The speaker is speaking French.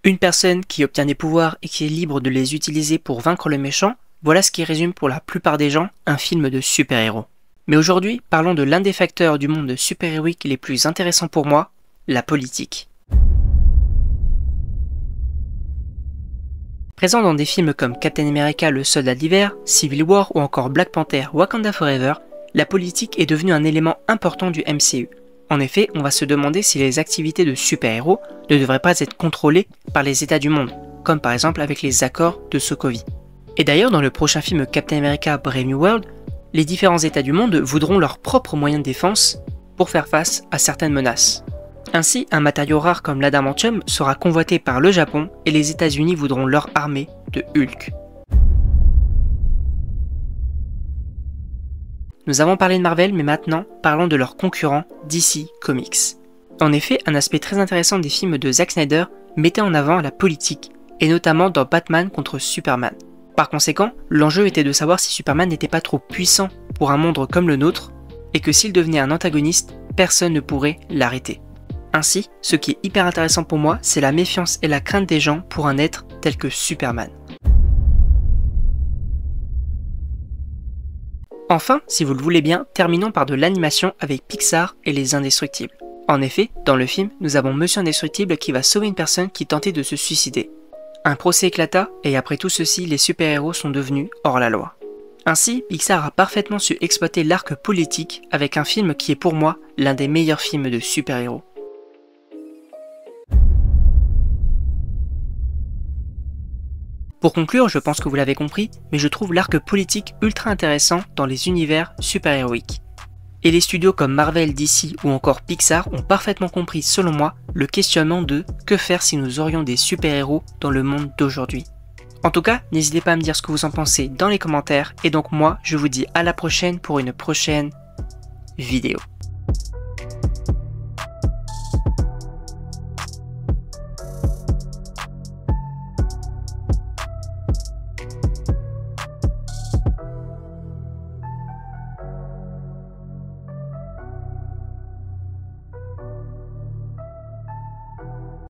Une personne qui obtient des pouvoirs et qui est libre de les utiliser pour vaincre le méchant, voilà ce qui résume pour la plupart des gens un film de super-héros. Mais aujourd'hui, parlons de l'un des facteurs du monde super-héroïque les plus intéressants pour moi, la politique. Présent dans des films comme Captain America le Soldat d'hiver, Civil War ou encore Black Panther Wakanda Forever, la politique est devenue un élément important du MCU. En effet, on va se demander si les activités de super-héros ne devraient pas être contrôlées par les États du monde, comme par exemple avec les accords de Sokovie. Et d'ailleurs, dans le prochain film Captain America Brave New World, les différents États du monde voudront leurs propres moyens de défense pour faire face à certaines menaces. Ainsi, un matériau rare comme l'adamantium sera convoité par le Japon et les États-Unis voudront leur armée de Hulk. Nous avons parlé de Marvel, mais maintenant, parlons de leurs concurrents DC Comics. En effet, un aspect très intéressant des films de Zack Snyder mettait en avant la politique, et notamment dans Batman contre Superman. Par conséquent, l'enjeu était de savoir si Superman n'était pas trop puissant pour un monde comme le nôtre, et que s'il devenait un antagoniste, personne ne pourrait l'arrêter. Ainsi, ce qui est hyper intéressant pour moi, c'est la méfiance et la crainte des gens pour un être tel que Superman. Enfin, si vous le voulez bien, terminons par de l'animation avec Pixar et les Indestructibles. En effet, dans le film, nous avons Monsieur Indestructible qui va sauver une personne qui tentait de se suicider. Un procès éclata et après tout ceci, les super-héros sont devenus hors la loi. Ainsi, Pixar a parfaitement su exploiter l'arc politique avec un film qui est pour moi l'un des meilleurs films de super-héros. Pour conclure, je pense que vous l'avez compris, mais je trouve l'arc politique ultra intéressant dans les univers super-héroïques. Et les studios comme Marvel, DC ou encore Pixar ont parfaitement compris, selon moi, le questionnement de que faire si nous aurions des super-héros dans le monde d'aujourd'hui. En tout cas, n'hésitez pas à me dire ce que vous en pensez dans les commentaires, et donc moi, je vous dis à la prochaine pour une prochaine vidéo.